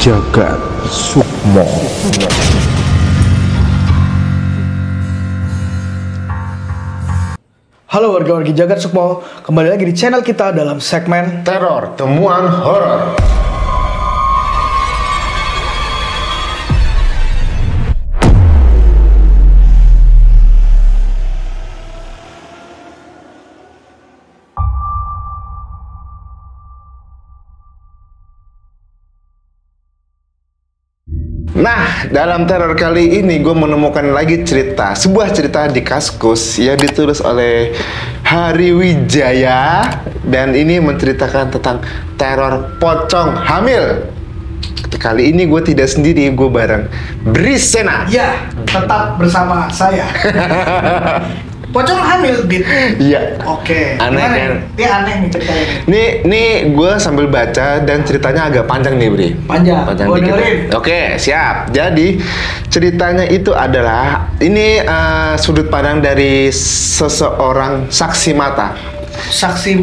Jagat Sukmo. Halo warga-wargi Jagat Sukmo, kembali lagi di channel kita dalam segmen Teror Temuan Horor. Nah, dalam teror kali ini gue menemukan lagi sebuah cerita di Kaskus yang ditulis oleh Hari Wijaya, dan ini menceritakan tentang teror pocong hamil. Kali ini gue tidak sendiri, gue bareng Brisena. Ya, tetap bersama saya. Pocong hamil, Dit. Iya. Oke. Aneh Gimana kan? Ini aneh nih ceritanya. Nih gue sambil baca dan ceritanya agak panjang nih, Bri. Panjang. Gua dikit. dengerin. Oke, siap. Jadi ceritanya itu adalah ini sudut pandang dari seseorang saksi mata. Saksi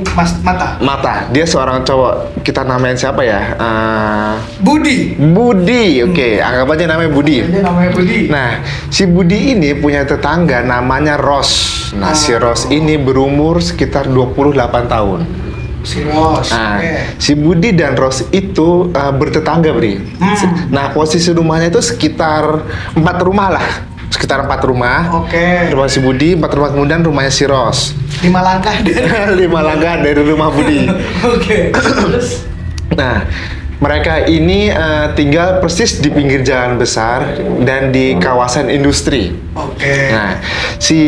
mata. Dia seorang cowok. Kita namain siapa ya? Budi. Oke. Anggap aja namanya Budi. Dia namanya Budi. Nah, si Budi ini punya tetangga namanya Ros. Nah, si Ros ini berumur sekitar 28 tahun. Si Ros. Nah, Oke. si Budi dan Ros itu bertetangga, Bri. Nah, posisi rumahnya itu sekitar 4 rumah lah. Sekitar 4 rumah. Oke. Rumah si Budi, 4 rumah kemudian rumahnya si Ros. 5 langkah dari 5 langkah dari rumah Budi. Oke. Terus Nah, mereka ini tinggal persis di pinggir jalan besar dan di kawasan industri. oke. Nah, si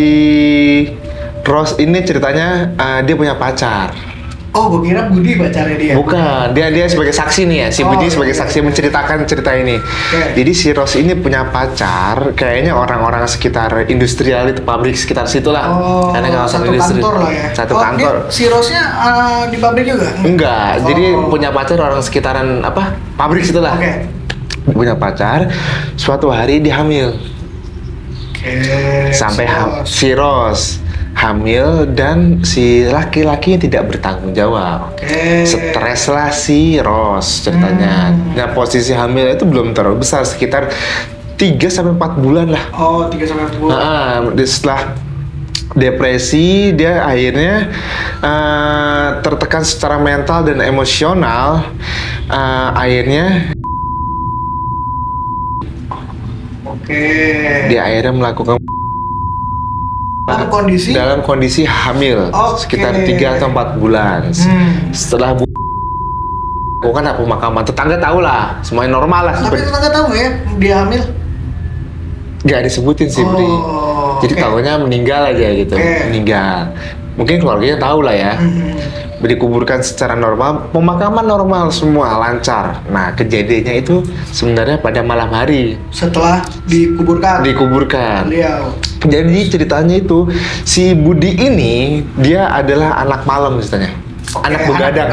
Ros ini ceritanya dia punya pacar. Oh, gue kira Budi pacarnya dia. Bukan, dia sebagai saksi nih ya. Si Budi sebagai saksi menceritakan cerita ini. Jadi si Ros ini punya pacar, kayaknya orang-orang sekitar industrial itu, pabrik sekitar situ lah. Oh, Karena kawasan satu industri. kantor lah ya. Satu kantor. Si Rosnya di pabrik juga? Enggak, jadi Oh. punya pacar orang sekitaran apa? Pabrik situ lah. Oke. Punya pacar, suatu hari dia hamil. Oke. Sampai si Ros. si Ros hamil dan si laki-laki tidak bertanggung jawab. Oke. Stres lah si Ros ceritanya. Nah, posisi hamil itu belum terlalu besar, sekitar 3-4 bulan lah. Oh, 3-4 bulan. Setelah depresi, dia akhirnya tertekan secara mental dan emosional. Akhirnya Oke. dia akhirnya melakukan dalam kondisi hamil. Oke. Sekitar 3 atau 4 bulan. Setelah bukan apa pemakaman, tetangga tahu lah, semuanya normal lah. Tapi tetangga tahu ya dia hamil? Gak disebutin sih, Bri. Jadi oke. tahunya meninggal aja gitu. Oke. Meninggal. Mungkin keluarganya tahu lah ya. Dikuburkan secara normal, pemakaman normal semua lancar. Nah, kejadiannya itu sebenarnya pada malam hari Setelah dikuburkan. Beliau. Jadi ceritanya itu si Budi ini dia adalah anak malam ceritanya. Oke, Anak begadang.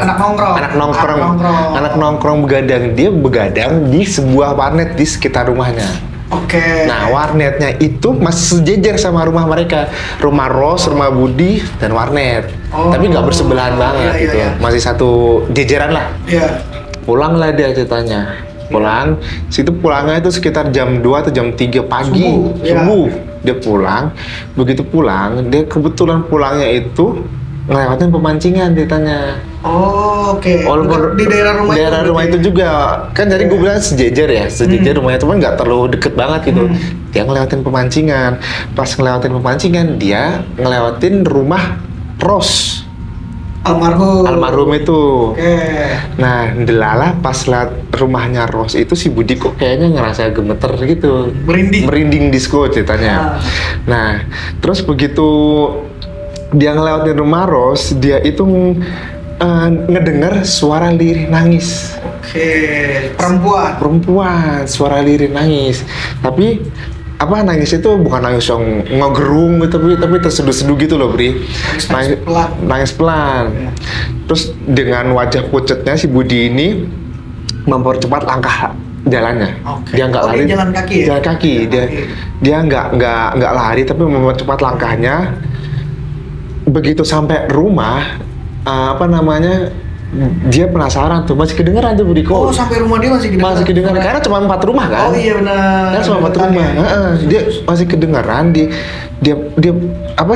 Anak nongkrong begadang. Dia begadang di sebuah warnet di sekitar rumahnya. Oke. Nah, warnetnya itu masih sejajar sama rumah mereka. Rumah Ros, rumah Budi, dan warnet. Oh. Tapi nggak bersebelahan banget Iya, gitu. iya. Masih satu jajaran lah. Iya. Pulanglah dia ceritanya. Pulang, situ pulangnya itu sekitar jam 2 atau jam 3 pagi. Subuh, iya. Dia pulang, begitu pulang, dia kebetulan pulangnya itu ngelewatin pemancingan ceritanya. Oh, oke. Walaupun Di daerah rumah itu juga kan, jadi gue bilang sejajar ya, rumahnya, cuman nggak terlalu deket banget gitu. Dia ngelewatin pemancingan, pas ngelewatin pemancingan dia ngelewatin rumah Ros, almarhum itu. Oke. Nah, delala pas lihat rumahnya Ros itu si Budi kok kayaknya ngerasa gemeter gitu, merinding disco ceritanya. Nah, terus begitu dia ngelewatin rumah Ros, dia itu ngedengar suara lirih nangis. Oke. Perempuan. Suara lirih nangis. Tapi apa, nangis itu bukan nangis yang ngegerung gitu, tapi terseduh-seduh gitu loh, Bri. Nangis pelan. Ya. Terus dengan wajah pucetnya si Budi ini mempercepat langkah jalannya. Oke. Dia nggak lari. Dia jalan kaki ya? Jalan kaki. Dia nggak lari tapi mempercepat langkahnya. Begitu sampai rumah, dia penasaran tuh, masih kedengeran tuh Budi Oh, kok. sampai rumah dia masih kedengeran. Masih kedengeran karena cuma 4 rumah kan. Oh iya benar. Kan cuma 4 Dekat rumah. ya. Heeh, dia masih kedengeran dia apa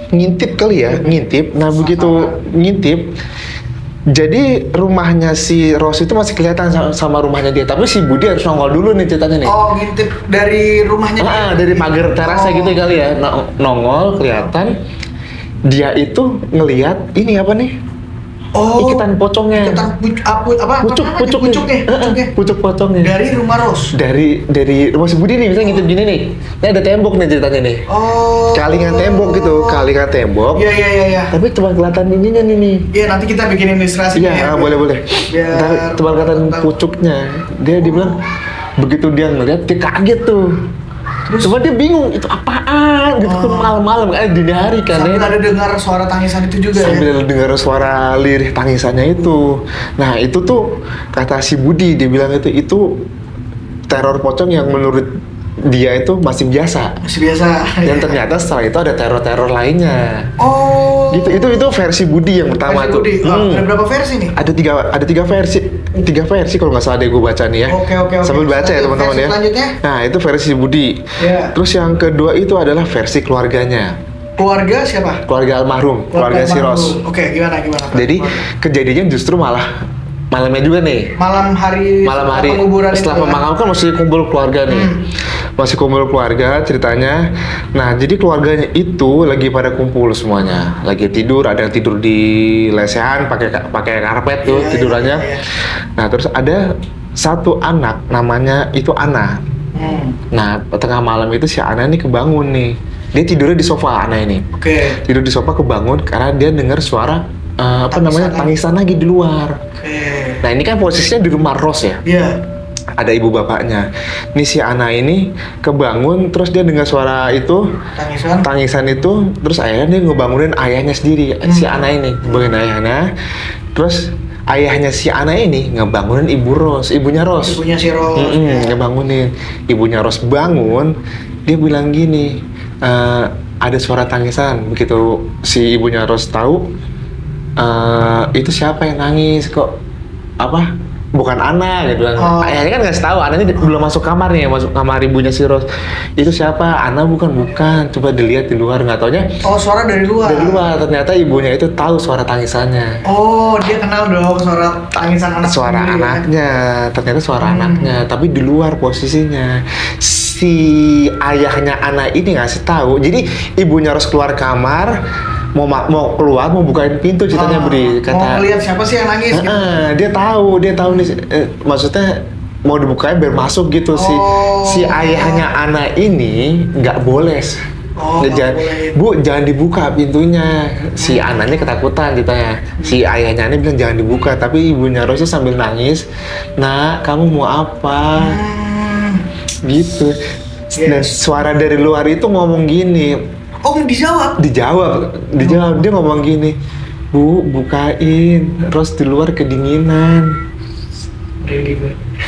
ngintip kali ya, ngintip. Nah, begitu ngintip jadi rumahnya si Rose itu masih kelihatan sama rumahnya dia, tapi si Budi harus nongol dulu nih ceritanya nih. Oh, ngintip dari rumahnya dia. Dari pagar terasnya gitu kali ya, nongol kelihatan. Dia itu ngelihat ini apa nih? Oh, Ikitan pocongnya. Pucuknya. Pucuk pocongnya. Dari rumah Ros. Dari rumah si Budi nih, misalnya ngintip gini nih. Ini ada tembok nih ceritanya nih. Oh. Kalingan tembok gitu, kalingan tembok. Iya. Tapi cuma kelihatan ininya nih. Iya, nanti kita bikin ilustrasinya. Iya, boleh. Biar Cuma kelihatan pucuknya. Dia bilang begitu dia ngeliat dia kaget tuh. Terus? Cuma dia bingung itu apaan gitu kan malam-malam dini hari kan. Sambil ada dengar suara tangisan itu juga sambil dengar suara lirih tangisannya itu. Nah, itu tuh kata si Budi, dia bilang itu teror pocong yang menurut dia itu masih biasa. Masih biasa. Dan ternyata setelah itu ada teror-teror lainnya. Oh. Gitu, itu versi Budi yang pertama versi tuh. Budi. Ada berapa versi nih? Ada tiga versi kalau nggak salah deh gue baca nih ya. Oke. Sambil baca ya teman-teman ya. Selanjutnya? Nah, itu versi Budi. Ya. Terus yang kedua itu adalah versi keluarganya. Keluarga siapa? Keluarga almarhum, keluarga si Ros. Oke, gimana? Jadi kejadiannya justru malah malamnya juga nih. Malam hari penguburan setelah pemakaman kan masih kumpul keluarga nih. Masih kumpul keluarga ceritanya. Nah, jadi keluarganya itu lagi pada kumpul semuanya. Lagi tidur, ada yang tidur di lesehan pakai karpet tuh tidurannya. Iya. Nah, terus ada satu anak namanya itu Ana. Nah, tengah malam itu si Ana nih kebangun nih. Dia tidurnya di sofa Ana ini. Oke. Tidur di sofa kebangun karena dia dengar suara tangisan lagi di luar. Oke. Nah, ini kan posisinya di rumah Ros ya. Iya. Ada ibu bapaknya. Nih si Ana ini kebangun terus dia dengar suara itu tangisan itu, terus akhirnya dia ngebangunin ayahnya sendiri. Si Ana ini ngebangunin ayahnya. Terus ayahnya si Ana ini ngebangunin ibunya Ros. Ibunya si Ros. Ngebangunin. Ibunya Ros bangun, dia bilang gini, ada suara tangisan. Begitu si ibunya Ros tahu, itu siapa yang nangis kok? Bukan Ana gitu. Ayahnya kan nggak tahu, Ananya belum masuk kamar nih, masuk kamar ibunya si Ros. Itu siapa? Ana bukan. Coba dilihat di luar, nggak taunya. Oh, suara dari luar. Dari luar. Ternyata ibunya itu tahu suara tangisannya. Oh, dia kenal dong suara tangisan anak. Suara anaknya. Ternyata suara anaknya, tapi di luar posisinya. Si ayahnya Ana ini ngasih tahu. Jadi ibunya harus keluar kamar. Mau keluar, mau bukain pintu ceritanya Budi. Mau lihat siapa sih yang nangis gitu. Dia tahu nih, maksudnya mau dibukain biar masuk gitu. Si ayahnya Ana ini nggak boleh. Bu, jangan dibuka pintunya. Si Ananya ketakutan ceritanya. Si ayahnya ini bilang jangan dibuka, tapi ibunya Rosnya sambil nangis, "Nak, kamu mau apa?" Gitu. Dan suara dari luar itu ngomong gini. Oh, dijawab? Dijawab. Dia ngomong gini, "Bu, bukain. Ros di luar kedinginan."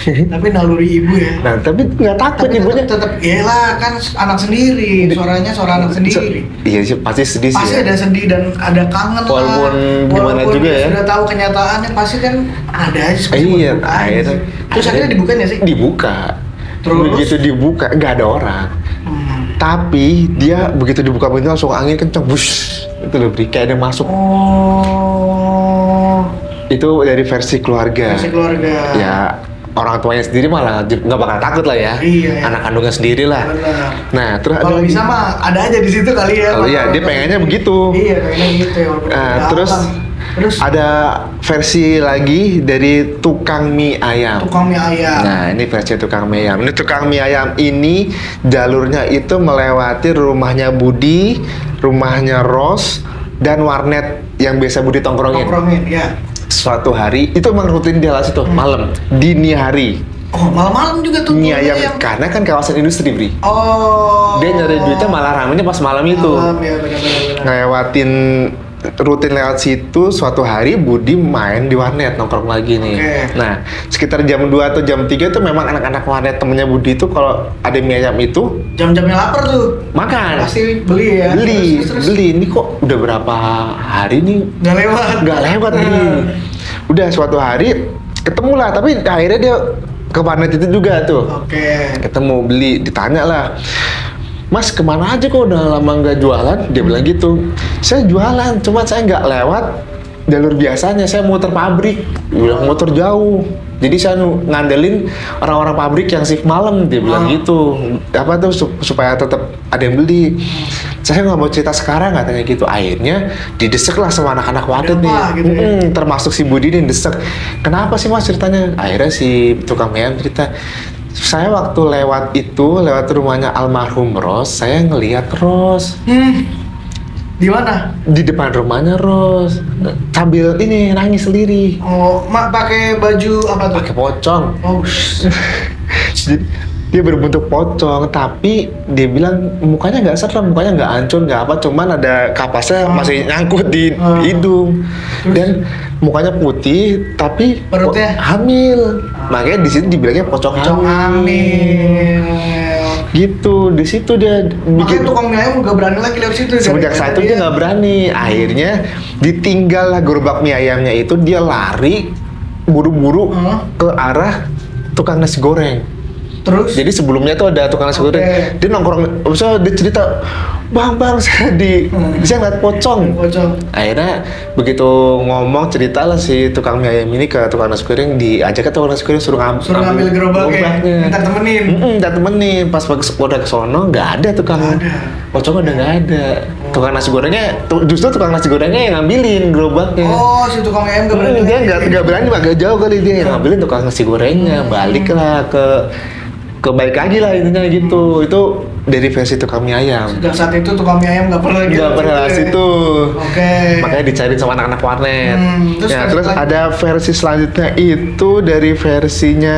Tapi naluri ibu ya. Nah, tapi nggak takut ibunya. Tetap iyalah, kan anak sendiri. Suaranya suara anak sendiri. Iya sih, pasti sedih sih. Pasti ada sedih dan ada kangen lah. Walaupun gimana juga ya. Sudah tahu kenyataannya pasti kan ada aja. Iya, akhirnya. Terus akhirnya dibuka nggak sih? Dibuka. Terus? Begitu dibuka, nggak ada orang. Tapi dia begitu dibuka pintu langsung angin kenceng, bush. Itu loh, kayak ada yang masuk. Oh. Itu dari versi keluarga. Ya, orang tuanya sendiri malah nggak bakal takut lah ya. Iya. Anak kandungnya sendiri lah. Benar. Nah, terus kalau bisa mah ada aja di situ kali ya. Oh iya, dia pengennya begitu. Iya, pengennya gitu ya. Terus ada versi lagi dari tukang mie ayam. Nah, ini versi tukang mie ayam. Ini tukang mie ayam ini jalurnya itu melewati rumahnya Budi, rumahnya Ros, dan warnet yang biasa Budi tongkrongin. Ya. Suatu hari itu emang rutin dia lah situ malam, dini hari. Oh, malam-malam juga tuh mie ayam karena kan kawasan industri, Bri. Oh. Dia nyari duitnya malah ramenya pas malam itu. Ya, benar-benar. Ngelewatin rutin lewat situ, suatu hari Budi main di warnet, nongkrong lagi nih. Nah, sekitar jam 2 atau jam 3 tuh memang anak-anak warnet temennya Budi itu kalau ada mie ayam itu jam-jamnya lapar tuh. Makan. Pasti beli ya. Beli. Ini kok udah berapa hari nih? Nggak lewat Bri. Udah suatu hari ketemulah, tapi akhirnya dia ke warnet itu juga tuh. Oke. Ketemu, beli, ditanya lah, Mas kemana aja kok udah lama nggak jualan? Dia bilang gitu. Saya jualan, cuma saya nggak lewat jalur biasanya, saya muter pabrik. Dia bilang muter jauh. Jadi saya ngandelin orang-orang pabrik yang shift malam, dia bilang gitu. Apa tuh supaya tetap ada yang beli. Saya nggak mau cerita sekarang katanya gitu. Akhirnya didesek lah sama anak-anak warnet nih. Gitu ya? Termasuk si Budi nih desek. Kenapa sih Mas ceritanya? Akhirnya si tukang ayam cerita. Saya waktu lewat rumahnya almarhum Ros, saya ngelihat Ros. Di mana? Di depan rumahnya Ros, sambil ini nangis sendiri. Oh, Mak pakai baju apa tuh? Pakai pocong. Oh, Jadi, dia berbentuk pocong, tapi dia bilang mukanya nggak serem, mukanya nggak hancur, nggak apa, cuman ada kapasnya masih nyangkut di hidung. Dan mukanya putih, tapi perutnya hamil. Makanya di situ dibilangnya pocong hamil. Gitu, di situ dia Makanya tukang mie ayam nggak berani lagi lewat situ. Semenjak saat itu dia nggak berani. Akhirnya ditinggal lah gerobak mie ayamnya itu, dia lari buru-buru ke arah tukang nasi goreng. Terus? Jadi sebelumnya tuh ada tukang nasi goreng. Dia nongkrong, misalnya dia cerita, Bang, saya saya ngeliat pocong. Akhirnya begitu ngomong cerita lah si tukang mie ayam ini ke tukang nasi goreng, diajak ke tukang nasi goreng suruh ngambil gerobaknya. Minta temenin. Pas udah kesono nggak ada tukang pocong, udah nggak ada. Tukang nasi gorengnya, justru tukang nasi gorengnya yang ngambilin gerobaknya. Oh, si tukang mie ayam nggak berani. Dia nggak berani, agak jauh kali dia yang ngambilin tukang nasi gorengnya. Balik lah ke baik lagi lah intinya gitu. Itu dari versi tukang mie ayam. Sejak saat itu tukang mie ayam nggak pernah gitu. Nggak pernah situ. Oke. Makanya dicariin sama anak-anak warnet. Terus ada versi selanjutnya itu dari versinya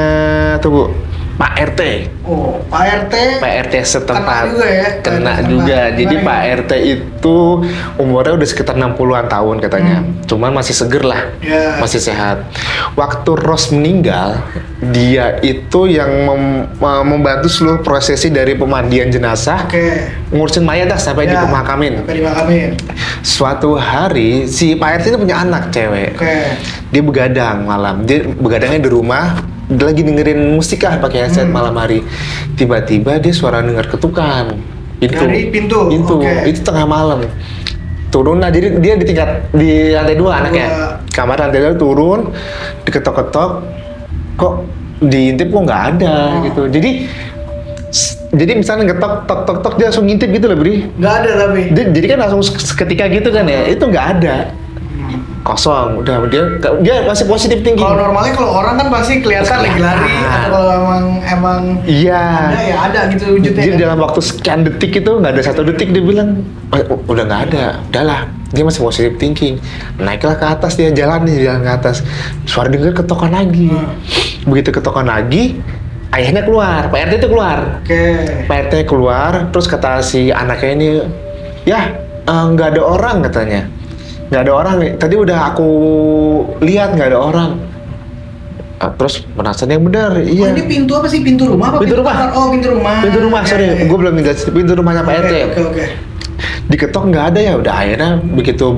Pak RT. Oh, Pak RT setempat. Kena juga. Jadi Pak RT itu umurnya udah sekitar 60-an tahun katanya. Cuman masih seger lah. Masih sehat. Waktu Ros meninggal, dia itu yang membantu seluruh prosesi dari pemandian jenazah. Ngurusin mayat dah sampai dipemakamin. Suatu hari si Pak RT itu punya anak cewek. Dia begadang malam. Dia begadangnya di rumah. Dia lagi dengerin musik lah pakai headset malam hari. Tiba-tiba dia suara dengar ketukan pintu. Itu tengah malam. Turun lah, jadi dia di lantai 2 anaknya. Kamar lantai 2 turun, diketok-ketok, kok diintip kok nggak ada gitu. Jadi misalnya ngetok tok dia langsung ngintip gitu loh, Bri. Nggak ada tapi. Jadi kan langsung seketika gitu kan ya. Itu nggak ada. Kosong, udah dia masih positif tinggi. Kalau normalnya kalau orang kan pasti kelihatan lagi lari, atau kalau emang iya ada ya ada gitu wujudnya. Jadi dalam waktu sekian detik itu nggak ada 1 detik dia bilang udah nggak ada, udahlah. Dia masih positif thinking. Naiklah ke atas, dia jalan ke atas. Suara dengar ketokan lagi. Begitu ketokan lagi, ayahnya keluar, Pak RT itu keluar. Pak RT keluar, terus kata si anaknya ini, ya nggak ada orang katanya. Nggak ada orang nih, tadi udah aku lihat nggak ada orang. Terus penasaran yang benar, iya. Oh, ini pintu apa sih? Pintu rumah apa? Pintu rumah. Oh, pintu rumah. Pintu rumah, sorry, gue belum minta pintu rumahnya Pak RT. Oke. Diketok nggak ada ya, udah akhirnya begitu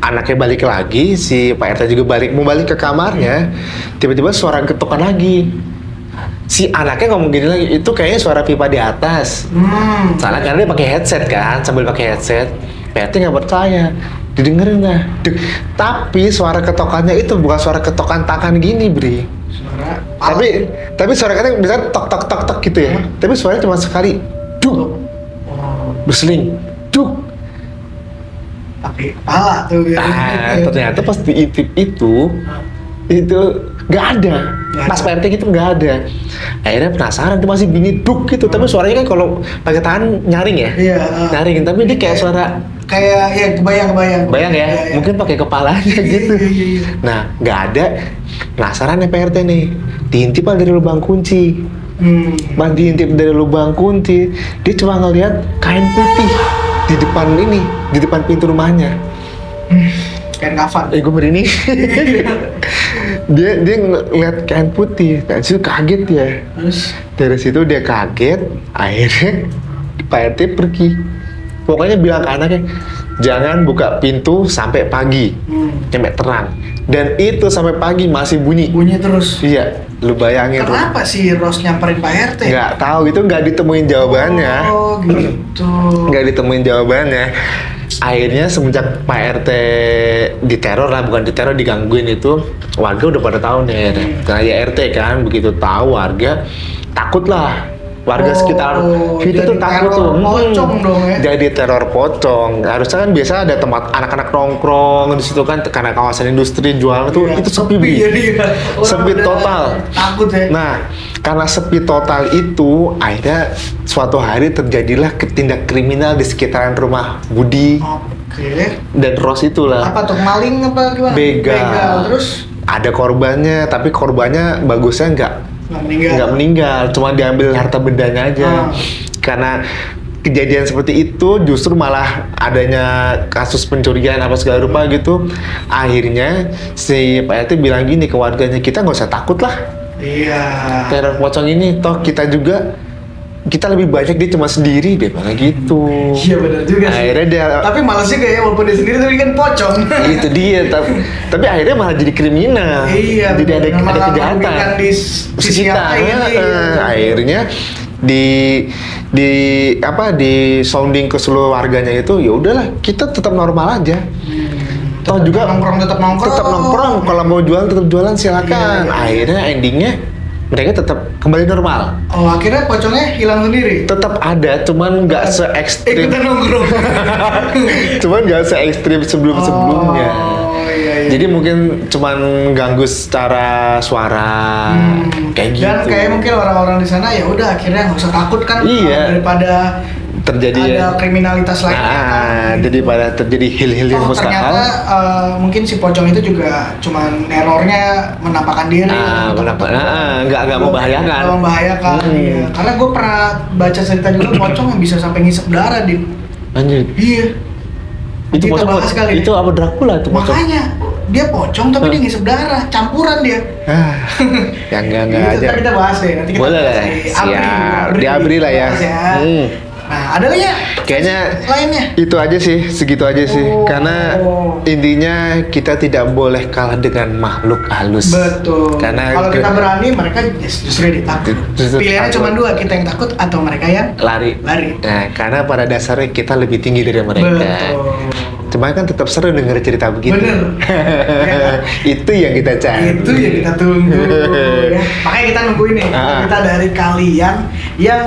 anaknya balik lagi, si Pak RT juga mau balik ke kamarnya, tiba-tiba suara ketokan lagi. Si anaknya ngomong gini lagi, itu kayaknya suara pipa di atas. Soalnya karena dia pakai headset kan, sambil pakai headset. Pak RT nggak percaya. Didengerin lah. Tapi suara ketokannya itu bukan suara ketokan tangan gini, Bri. Tapi suara katanya bisa tok gitu ya. Tapi suaranya cuma sekali. Duk. Berseling. Duk. Pakai kepala tuh. Ternyata pas diintip itu nggak ada. Pas Pak RT gitu nggak ada. Akhirnya penasaran, dia masih bunyi duk gitu. Tapi suaranya kan kalau pakai tangan nyaring ya. Nyaring. Tapi dia kayak suara kayak ya kebayang ya. Mungkin pakai kepalanya gitu. Nah, nggak ada. Penasaran nih Pak RT nih, diintip dari lubang kunci. Diintip dari lubang kunci, dia cuma ngelihat kain putih di depan pintu rumahnya. Kain kafan. Gue merinding. dia ngeliat kain putih, dan situ kaget ya. Dari situ dia kaget, akhirnya Pak RT pergi. Pokoknya bilang ke anaknya, jangan buka pintu sampai pagi, sampai terang. Dan itu sampai pagi masih bunyi. Bunyi terus. Iya, lu bayangin. Kenapa sih Ros nyamperin Pak RT? Nggak tahu, itu nggak ditemuin jawabannya. Oh gitu. Nggak ditemuin jawabannya. Akhirnya semenjak Pak RT diteror lah, bukan diteror, digangguin itu, warga udah pada tahu nih. Karena ya RT kan, begitu tahu warga takut lah. Warga sekitar itu tuh takut tuh. Pocong dong ya. Jadi teror pocong. Harusnya kan biasa ada tempat anak-anak nongkrong di situ kan, karena kawasan industri jualan tuh itu sepi. Sepi total. Takut ya. Nah, karena sepi total itu, akhirnya suatu hari terjadilah tindak kriminal di sekitaran rumah Budi dan Ros itulah. Apa tuh, maling apa gimana? Begal. Terus ada korbannya, tapi korbannya bagusnya nggak meninggal, cuma diambil harta bendanya aja. Karena kejadian seperti itu justru malah adanya kasus pencurian apa segala rupa gitu. Akhirnya si Pak RT bilang gini ke warganya, kita nggak usah takut lah. Iya. Teror pocong ini, toh kita lebih banyak, dia cuma sendiri, dia bilang gitu. Iya benar juga sih. Akhirnya dia, tapi malas juga ya, walaupun dia sendiri tapi kan pocong. itu dia, tapi akhirnya malah jadi kriminal. Iya. Jadi ada kejahatan di sisi yang lain. Akhirnya di sounding ke seluruh warganya itu, ya udahlah, kita tetap normal aja. Toh juga tetap nongkrong. Kalau mau jualan tetap jualan, silakan. Iya. Akhirnya endingnya mereka tetap kembali normal. Oh, akhirnya pocongnya hilang sendiri. Tetap ada, cuman nggak se-ekstrim. Ikutan nongkrong. Cuman nggak se-ekstrim sebelumnya. Oh, iya. Jadi mungkin cuman ganggu secara suara kayak gitu. Dan kayak mungkin orang-orang di sana ya udah akhirnya nggak usah takut kan. Iya. Daripada terjadi ada kriminalitas lainnya kan. Jadi pada terjadi hil-hil yang mustahil. Ternyata mungkin si pocong itu juga cuman nerornya menampakkan diri. Nggak membahayakan. Nggak membahayakan. Iya. Karena gue pernah baca cerita juga pocong yang bisa sampai ngisep darah di. Anjir. Iya. Itu Kita pocong bahas kali. itu apa Dracula itu pocong? Makanya dia pocong tapi dia ngisep darah, campuran dia. Yang enggak aja. Nanti kita bahas deh. Nanti kita boleh bahas lah. di Siap. Di Abri lah ya. Nah, ada lagi ya? Kayaknya lainnya. Itu aja sih, segitu aja sih. Karena intinya kita tidak boleh kalah dengan makhluk halus. Betul. Karena kalau kita berani, mereka justru ditakut. Pilihannya cuma dua, kita yang takut atau mereka yang lari. Nah, karena pada dasarnya kita lebih tinggi dari mereka. Betul. Cuma kan tetap seru denger cerita begitu. Bener. Ya. Itu yang kita cari. Itu yang kita tunggu. Ya. Makanya kita nunggu ini. Kita dari kalian yang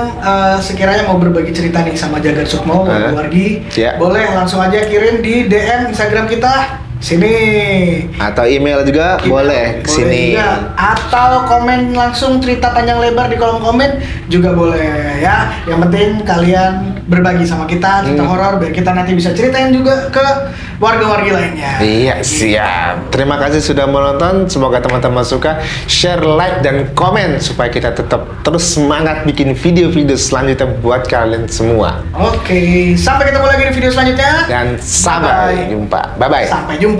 sekiranya mau berbagi cerita nih sama Jagat Sukmo, Wargi, boleh langsung aja kirim di DM Instagram kita. Sini. Atau email juga boleh sini. Juga. Atau komen langsung cerita panjang lebar di kolom komen juga boleh ya. Yang penting kalian berbagi sama kita cerita horor biar kita nanti bisa ceritain juga ke warga-wargi lainnya. Iya, siap. Terima kasih sudah menonton. Semoga teman-teman suka. Share, like, dan komen supaya kita tetap terus semangat bikin video-video selanjutnya buat kalian semua. Oke, sampai ketemu lagi di video selanjutnya. Dan sampai jumpa. Bye-bye. Sampai jumpa.